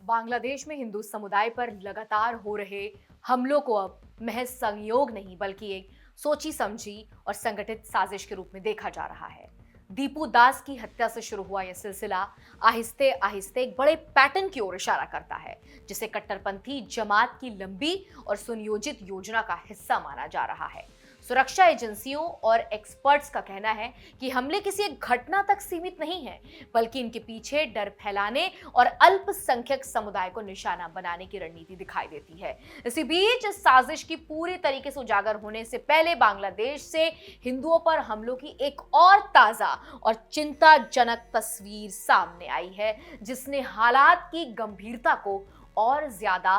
बांग्लादेश में हिंदू समुदाय पर लगातार हो रहे हमलों को अब महज संयोग नहीं बल्कि एक सोची समझी और संगठित साजिश के रूप में देखा जा रहा है। दीपू दास की हत्या से शुरू हुआ यह सिलसिला आहिस्ते आहिस्ते एक बड़े पैटर्न की ओर इशारा करता है, जिसे कट्टरपंथी जमात की लंबी और सुनियोजित योजना का हिस्सा माना जा रहा है। सुरक्षा एजेंसियों और एक्सपर्ट्स का कहना है कि हमले किसी एक घटना तक सीमित नहीं है, बल्कि इनके पीछे डर फैलाने और अल्पसंख्यक समुदाय को निशाना बनाने की रणनीति दिखाई देती है। इसी बीच इस साजिश की पूरी तरीके से उजागर होने से पहले बांग्लादेश से हिंदुओं पर हमलों की एक और ताजा और चिंताजनक तस्वीर सामने आई है, जिसने हालात की गंभीरता को और ज्यादा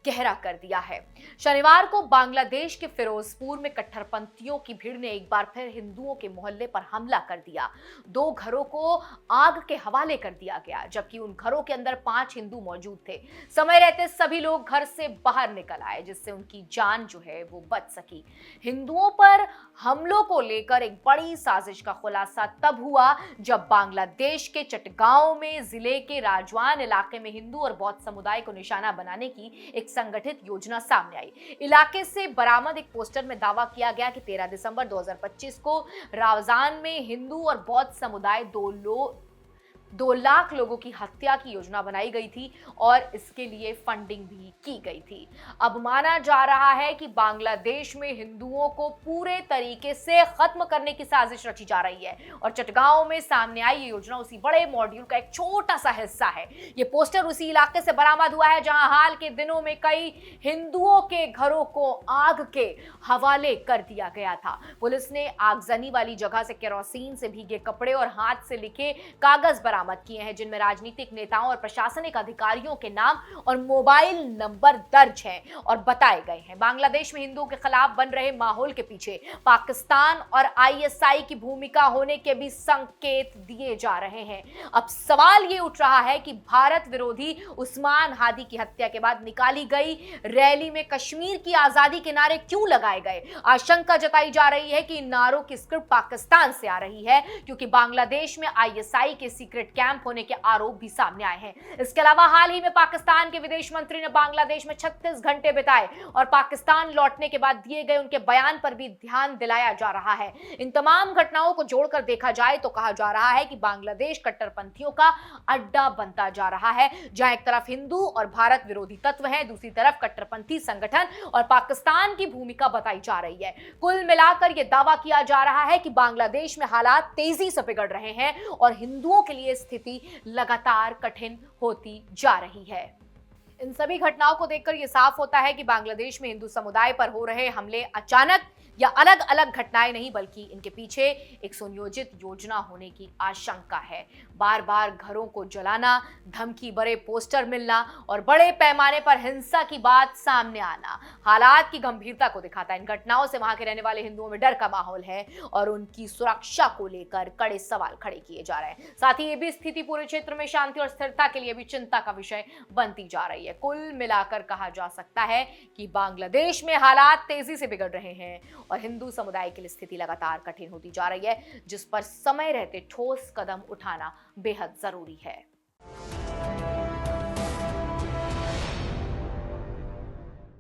गहरा कर दिया है। शनिवार को बांग्लादेश के फिरोजपुर में कट्टरपंथियों की भीड़ ने एक बार फिर हिंदुओं के मोहल्ले पर हमला कर दिया। 2 घरों को आग के हवाले कर दिया गया, जबकि उन घरों के अंदर 5 हिंदू मौजूद थे। समय रहते सभी लोग घर से बाहर निकल आए, जिससे उनकी जान जो है वो बच सकी। हिंदुओं पर हमलों को लेकर एक बड़ी साजिश का खुलासा तब हुआ जब बांग्लादेश के चटगांव में जिले के राजवान इलाके में हिंदू और बौद्ध समुदाय को निशाना बनाने की एक संगठित योजना सामने आई। इलाके से बरामद एक पोस्टर में दावा किया गया कि 13 दिसंबर 2025 को रावजान में हिंदू और बौद्ध समुदाय 2 लाख लोगों की हत्या की योजना बनाई गई थी और इसके लिए फंडिंग भी की गई थी। अब माना जा रहा है कि बांग्लादेश में हिंदुओं को पूरे तरीके से खत्म करने की साजिश रची जा रही है और चटगांव में सामने आई ये योजना उसी बड़े मॉड्यूल का एक छोटा सा हिस्सा है। ये पोस्टर उसी इलाके से बरामद हुआ है जहां हाल के दिनों में कई हिंदुओं के घरों को आग के हवाले कर दिया गया था। पुलिस ने आगजनी वाली जगह से केरोसिन से भीगे कपड़े और हाथ से लिखे कागज बरामद किए हैं, जिनमें राजनीतिक नेताओं और प्रशासनिक अधिकारियों के नाम और मोबाइल नंबर दर्ज हैं और बताए गए हैं। बांग्लादेश में हिंदुओं के खिलाफ बन रहे माहौल के पीछे पाकिस्तान और आईएसआई की भूमिका होने के भी संकेत दिए जा रहे हैं। अब सवाल ये उठ रहा है कि भारत विरोधी उस्मान हादी की हत्या के बाद निकाली गई रैली में कश्मीर की आजादी के नारे क्यों लगाए गए। आशंका जताई जा रही है कि इन नारों की स्क्रिप्ट पाकिस्तान से आ रही है, क्योंकि बांग्लादेश में आईएसआई के सीक्रेट कैंप होने के आरोप भी सामने आए हैं। इसके अलावा हाल ही में पाकिस्तान के विदेश मंत्री ने बांग्लादेश में 36 घंटे बिताए और पाकिस्तान लौटने के बाद दिए गए उनके बयान पर भी ध्यान दिलाया जा रहा है। इन तमाम घटनाओं को जोड़कर देखा जाए तो कहा जा रहा है कि बांग्लादेश कट्टरपंथियों का अड्डा बनता जा रहा है, जहां एक तरफ हिंदू और भारत विरोधी तत्व हैं, दूसरी तरफ कट्टरपंथी संगठन और पाकिस्तान की भूमिका बताई जा रही है। कुल मिलाकर यह दावा किया जा रहा है कि बांग्लादेश में हालात तेजी से बिगड़ रहे हैं और हिंदुओं के लिए स्थिति लगातार कठिन होती जा रही है। इन सभी घटनाओं को देखकर यह साफ होता है कि बांग्लादेश में हिंदू समुदाय पर हो रहे हमले अचानक या अलग अलग घटनाएं नहीं, बल्कि इनके पीछे एक सुनियोजित योजना होने की आशंका है। बार बार घरों को जलाना, धमकी भरे पोस्टर मिलना और बड़े पैमाने पर हिंसा की बात सामने आना हालात की गंभीरता को दिखाता है। इन घटनाओं से वहां के रहने वाले हिंदुओं में डर का माहौल है और उनकी सुरक्षा को लेकर कड़े सवाल खड़े किए जा रहे हैं। साथ ही ये भी स्थिति पूरे क्षेत्र में शांति और स्थिरता के लिए भी चिंता का विषय बनती जा रही है। कुल मिलाकर कहा जा सकता है कि बांग्लादेश में हालात तेजी से बिगड़ रहे हैं और हिंदू समुदाय के लिए स्थिति लगातार कठिन होती जा रही है, जिस पर समय रहते ठोस कदम उठाना बेहद जरूरी है।